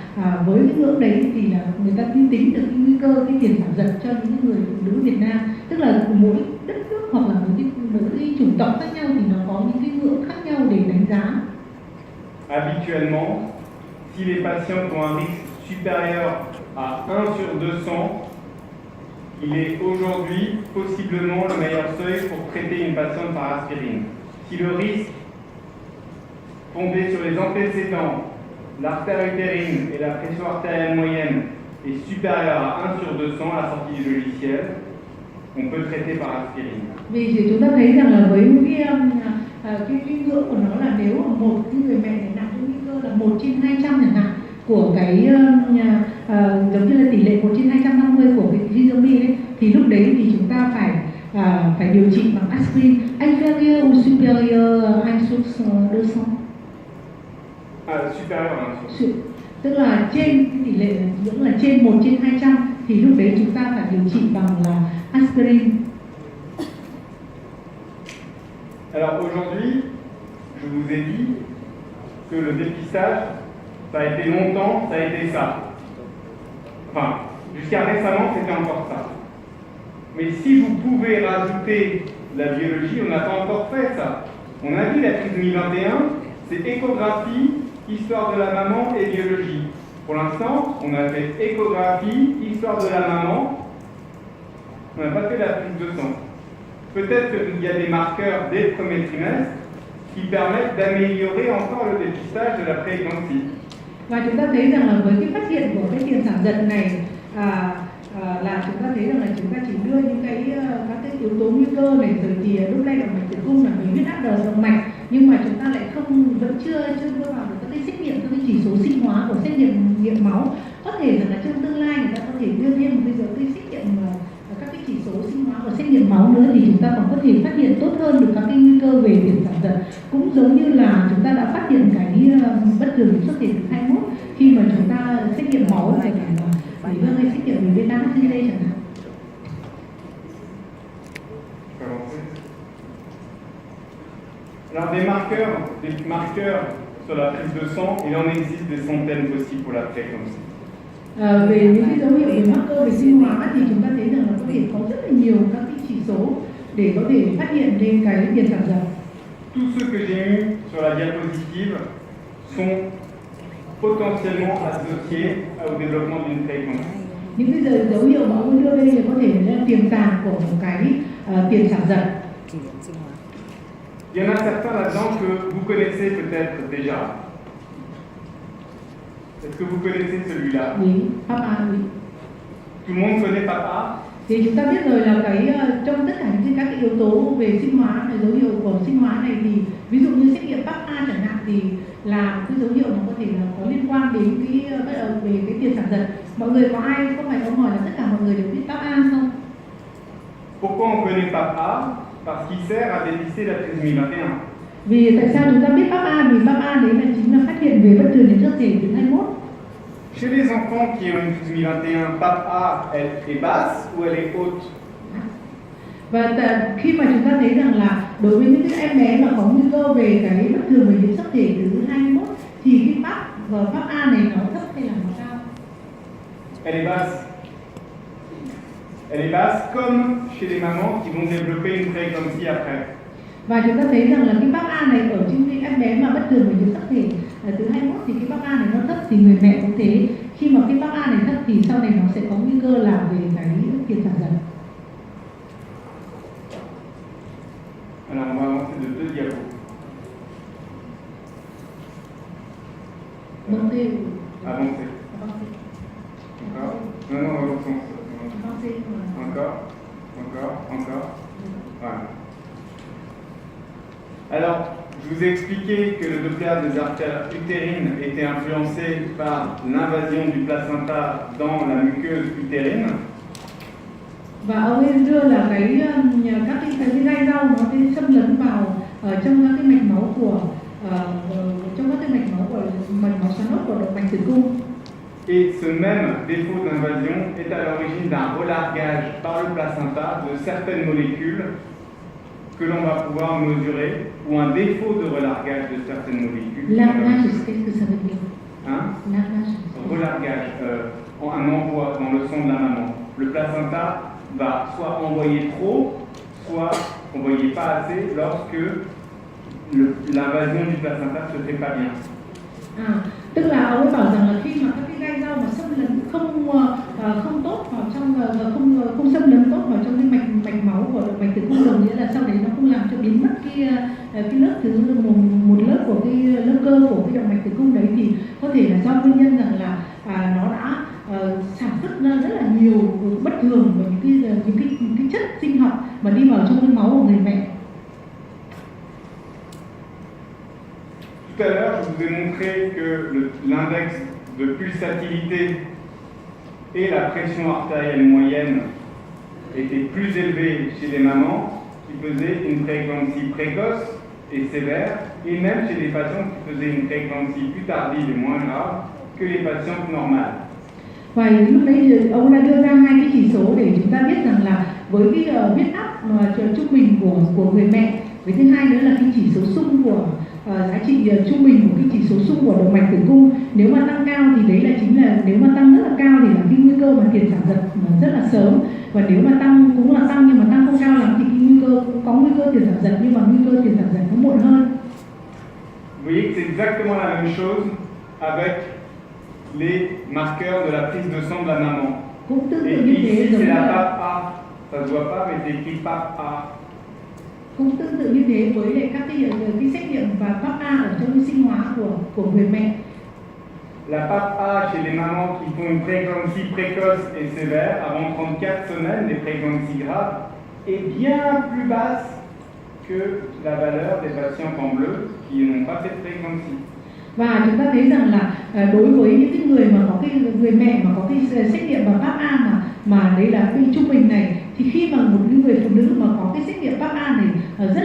với cái ngưỡng đấy thì là người ta tính được cái nguy cơ cái tiền sản giật cho những người phụ nữ Việt Nam, tức là mỗi đất nước hoặc là mỗi cái chủng tộc khác nhau thì nó có những cái ngưỡng khác nhau để đánh giá. habituellement, si les patients ont un risque supérieur à 1 sur 200, il est aujourd'hui possiblement le meilleur seuil pour traiter une patiente par aspirine. Si le risque fondé sur les antécédents, l'artère utérine et la pression artérielle moyenne est supérieur à 1 sur 200 à la sortie du logiciel, on peut traiter par aspirine. Vì thì chúng ta thấy rằng là với cái ngưỡng của nó là nếu một cái người mẹ này nặng cái nguy cơ là 1/200 chẳng hạn của cái giống như là tỷ lệ 1/250 của cái trisomy đấy, thì lúc đấy thì chúng ta phải điều trị bằng aspirin. Inférieur ou supérieur à 1 sur 200? Supérieur à 1 sur 200. Tức là trên cái tỷ lệ ngưỡng là trên 1/200 thì lúc đấy chúng ta phải điều trị bằng là aspirin. Alors aujourd'hui, je vous ai dit que le dépistage, ça a été longtemps, ça a été ça. Enfin, jusqu'à récemment, c'était encore ça. Mais si vous pouvez rajouter la biologie, on n'a pas encore fait ça. On a vu la trisomie 21, c'est échographie, histoire de la maman et biologie. Pour l'instant, on a fait échographie, histoire de la maman, on n'a pas fait la prise de sang. Peut-être qu'il y a des marqueurs dès le premier trimestre qui permettent d'améliorer encore le dépistage de la prééclampsie. Và chúng ta thấy rằng là với cái phát hiện của cái tiền sản giật này là chúng ta thấy rằng là chúng ta chỉ đưa những các cái yếu tố nguy cơ này, rồi thì lúc đây là mạch tử cung là huyết áp đờ động mạch, nhưng mà chúng ta lại vẫn chưa đưa vào được các cái xét nghiệm, các cái chỉ số sinh hóa của xét nghiệm máu. Có thể rằng là trong tương lai người ta có thể đưa thêm một cái xét nghiệm các cái chỉ số sinh hóa của xét nghiệm máu nữa, thì chúng ta còn có thể phát hiện tốt hơn được các cái nguy cơ về tiền sản giật. Cũng giống như là chúng ta đã phát hiện cái bất thường xuất hiện từ 21 khi mà chúng ta xét nghiệm máu này để đưa ngay xét nghiệm về viêm não C chẳng hạn. Alors des marqueurs sur la prise de sang, il en existe des centaines possibles pour la prééclampsie. Về những cái dấu hiệu về marker về sinh hóa thì chúng ta thấy rằng là có thể có rất là nhiều các cái chỉ số để có thể phát hiện lên cái tiền sản giật. Tous ceux que j'ai mis sur la diapositive sont potentiellement associés au développement d'une prééclampsie. Những cái dấu hiệu mà ông đưa đây là có thể là tiềm tàng của một cái tiền sản giật. Il y en a certains là-dedans que vous connaissez peut-être déjà. Est-ce que vous connaissez celui-là? Oui, PAPA, oui. Tout le monde connaît PAPA? Thì chúng ta biết rồi là trong tất cả những các cái yếu tố về sinh hóa, về dấu hiệu của sinh hóa này thì ví dụ như xét nghiệm PAPA chẳng hạn thì là cái dấu hiệu nó có thể là có liên quan đến về cái tiền sản giật. Mọi người có ai không phải ông hỏi là tất cả mọi người đều biết PAPA không? Pourquoi on connaît PAPA? Parce qu'il sert à dépister la trisomie 21. Vì tại sao chúng ta biết PAPA? Vì PAPA đấy là chính là phát hiện về bất thường nhiễm sắc thể từ 21. Chez les enfants qui ont une trisomie 21, PAPA, elle est basse ou elle est haute? Và khi mà chúng ta thấy rằng là đối với những cái em bé mà có nguy cơ về cái bất thường về nhiễm sắc thể từ 21 thì cái PAPA này nó thấp hay là nó cao? Elle est basse. Elle est basse comme chez les mamans qui vont développer une prééclampsie après. Và chúng ta thấy rằng là cái PAPA này ở trên cái em bé mà bất thường về nhiễm sắc thể từ 21 thì cái PAPA này nó thấp, thì người mẹ cũng thế. Khi mà cái PAPA này thấp thì sau này nó sẽ có nguy cơ là về cái tiền sản giật. Alors on va avancer de 2 diapos. Avancer. Avancer. Encore. Non, non, dans l'autre sens. Encore. Voilà. Alors, je vous ai expliqué que le Doppler des artères utérines était influencé par l'invasion du placenta dans la muqueuse utérine. Và ông ấy đưa là các cái gai rau nó sẽ xâm lấn vào trong các cái mạch máu của mạch máu xoắn ốc của động mạch tử cung. Et ce même défaut d'invasion est à l'origine d'un relargage par le placenta de certaines molécules que l'on va pouvoir mesurer, ou un défaut de relargage de certaines molécules. Largage, qu'est-ce que ça veut dire? Hein? Largage. Relargage, un envoi dans le sang de la maman. Le placenta va soit envoyer trop, soit envoyer pas assez lorsque l'invasion du placenta ne se fait pas bien. Tức là ông ấy bảo rằng là khi mà các cái gai rau mà xâm lấn không tốt vào trong không xâm lấn tốt vào trong cái mạch máu của động mạch tử cung, đồng nghĩa là sau đấy nó không làm cho biến mất cái lớp một lớp của cái lớp cơ của cái động mạch tử cung đấy, thì có thể là do nguyên nhân rằng là nó đã sản xuất ra rất là nhiều bất thường và những cái chất sinh học mà đi vào trong cái máu của người mẹ. Tout à l'heure, je vous ai montré que l'index de pulsatilité et la pression artérielle moyenne étaient plus élevés chez les mamans qui faisaient une prééclampsie précoce et sévère, et même chez les patients qui faisaient une prééclampsie plus tardive et moins grave que les patientes normales. Và lúc đấy ông đã đưa ra hai cái chỉ số để chúng ta biết rằng là với cái huyết áp trung bình của người mẹ, với thứ hai nữa là cái chỉ số xung của giá trị trung bình của cái chỉ số xung của động mạch tử cung, nếu mà tăng cao thì đấy là chính là, nếu mà tăng rất là cao thì là cái nguy cơ mà tiền sản giật rất là sớm, và nếu mà tăng cũng là tăng nhưng mà tăng không cao lắm thì cái nguy cơ cũng có nguy cơ tiền sản giật, nhưng mà nguy cơ tiền sản giật nó muộn hơn. Vous voyez que c'est exactement la même chose avec les marqueurs de la prise de sang de la maman. Cũng tương tự Et như thế, ici giống c'est như la là PAP A, ça se voit pas mais c'est écrit PAP A. cũng tương tự như thế với lại các cái xét nghiệm và PAP A ở trong sinh hóa của người mẹ. La PAP A chez les mamans qui font une prééclampsie précoce et sévère avant 34 semaines, les prééclampsies graves, est bien plus basse que la valeur des patients en bleu qui n'ont pas fait de prééclampsie. Và chúng ta thấy rằng là đối với những cái người mà có cái người mẹ mà có cái xét nghiệm bằng PAP A mà đấy là cái trung bình này, thì khi mà một người phụ nữ mà có cái xét nghiệm PAP A này rất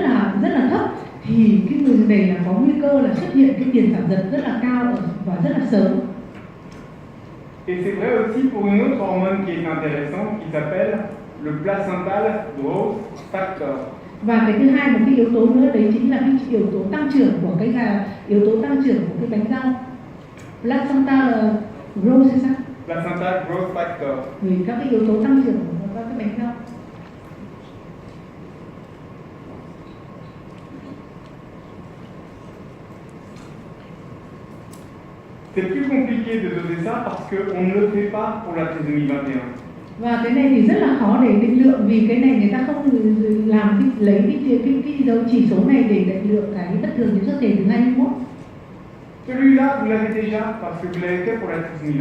là thấp, thì cái người này là có nguy cơ là xuất hiện cái tiền sản giật rất là cao và rất là sớm. Et c'est vrai aussi pour une autre hormone qui est intéressante qui s'appelle le placental growth factor. Và cái thứ hai, một cái yếu tố nữa đấy chính là cái yếu tố tăng trưởng của yếu tố tăng trưởng của cái bánh rau. Placental growth hay sao? Placental growth factor. Vì các cái yếu tố tăng trưởng của các cái bánh rau. C'est plus compliqué de doser ça parce qu'on ne le fait pas pour la trisomie 21. Và cái này thì rất là khó để định lượng, vì cái này người ta không làm lấy cái dấu chỉ số này để định lượng cái bất thường nhiễm sắc thể thứ 21. Celui-là, vous l'avez déjà parce que vous l'avez fait pour la trisomie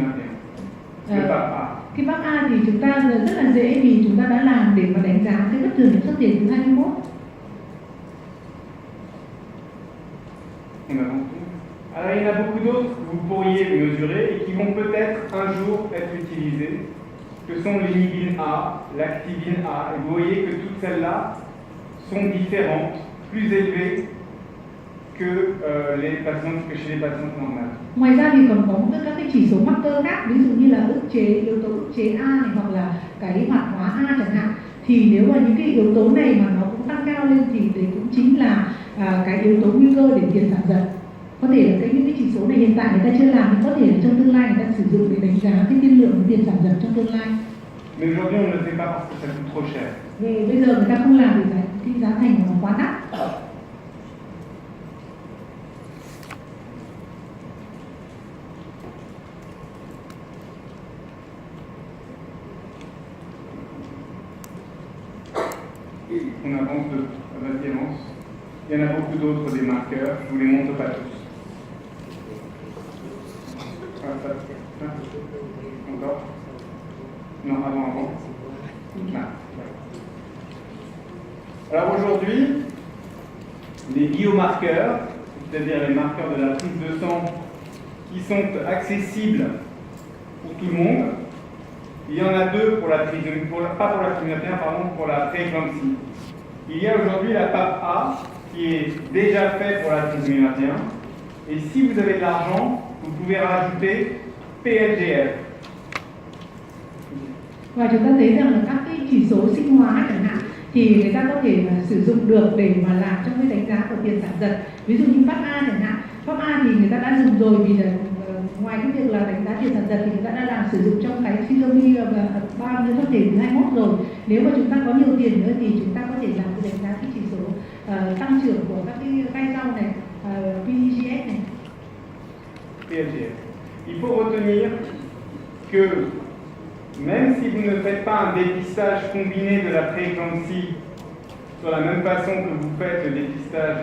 21. Le PAP A. Cái PAP A thì chúng ta rất là dễ vì chúng ta đã làm để mà đánh giá cái bất thường nhiễm sắc thể thứ 21. On avance tout. Alors il y en a beaucoup d'autres que vous pourriez mesurer et qui vont peut-être un jour être utilisés, que sont l'inhibine A, l'activine A, et vous voyez que toutes celles-là sont différentes, plus élevées que chez les patients normales. Ngoài ra thì còn có các cái chỉ số marker khác, ví dụ như là yếu tố ức chế A này, hoặc là cái hoạt hóa A chẳng hạn. Thì nếu mà những cái yếu tố này mà nó cũng tăng cao lên thì đấy cũng chính là cái yếu tố nguy cơ để tiền sản giật. Có thể là những cái chỉ số này hiện tại người ta chưa làm, nhưng có thể là trong tương lai người ta sử dụng để đánh giá cái tiên lượng của tiền sản giật trong tương lai. Mais aujourd'hui on ne le fait pas parce que ça coûte trop cher. Vì bây giờ người ta không làm vì cái giá thành của nó quá đắt. On avance vas-y avance. Il y en a beaucoup d'autres des marqueurs, je vous les montre pas tous. Encore. Non, avant. Là. Alors aujourd'hui, les biomarqueurs, c'est-à-dire les marqueurs de la prise de sang qui sont accessibles pour tout le monde, il y en a deux pour la trisomie, pas pour la trisomie 21, pardon, pour la prééclampsie. Il y a aujourd'hui la PAP A qui est déjà fait pour la trisomie 21, et si vous avez de l'argent, vous pouvez rajouter PLGF. Và chúng ta thấy rằng là các cái chỉ số sinh hóa chẳng hạn thì người ta có thể sử dụng được để mà làm trong cái đánh giá của tiền sản giật. Ví dụ như PAP A chẳng hạn, PAP A thì người ta đã dùng rồi, vì là ngoài cái việc là đánh giá tiền sản giật thì người ta đã làm sử dụng trong cái trisomie và 3 nhiễm sắc thể thứ 21 rồi. Nếu mà chúng ta có nhiều tiền nữa thì chúng ta có thể làm cái đánh giá cái chỉ số tăng trưởng của các cái gai rau này, PGS này. PLGF. Il faut retenir que même si vous ne faites pas un dépistage combiné de la prééclampsie sur la même façon que vous faites le dépistage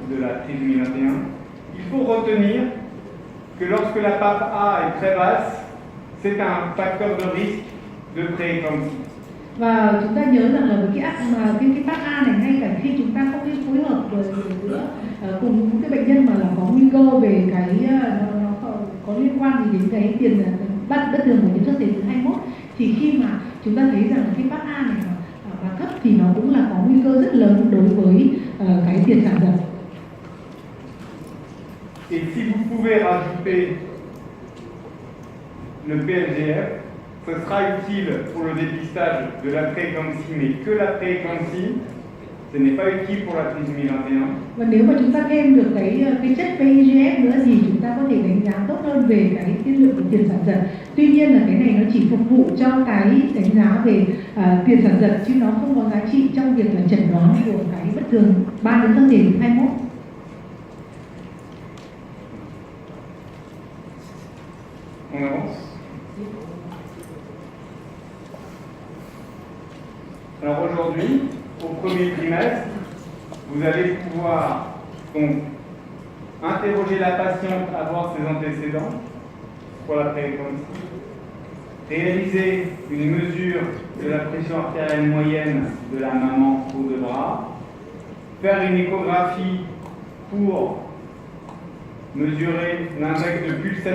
de la trisomie 21, il faut retenir que lorsque la PAP A est très basse, c'est un facteur de risque de prééclampsie. Và chúng ta nhớ rằng là với cái PAP A này, ngay cả khi chúng ta có cái phối hợp giữa cùng cái bệnh nhân mà là có nguy cơ về cái nó có liên quan gì đến cái tiền bất thường của nhiễm sắc thể thứ 21, thì khi mà chúng ta thấy rằng là cái PAP A này mà thấp thì nó cũng là có nguy cơ rất lớn đối với cái tiền sản giật. Et si vous pouvez rajouter le PLGF, ce sera utile pour le dépistage de la prééclampsie, mais que la prééclampsie, ce n'est pas utile pour la trisomie 21. Và nếu mà chúng ta thêm được cái chất PIGF nữa thì chúng ta có thể đánh giá tốt hơn về cái tiên lượng của tiền sản giật. Tuy nhiên là cái này nó chỉ phục vụ cho cái đánh giá về tiền sản giật, chứ nó không có giá trị trong việc là chẩn đoán của cái bất thường ban nhiễm sắc thể thứ 21. On avance. Alors aujourd'hui, au premier trimestre, vous allez pouvoir donc interroger la patiente à voir ses antécédents pour la prééclampsie, réaliser une mesure de la pression artérielle moyenne de la maman aux deux bras, faire une échographie pour mesurer l'index de pulsation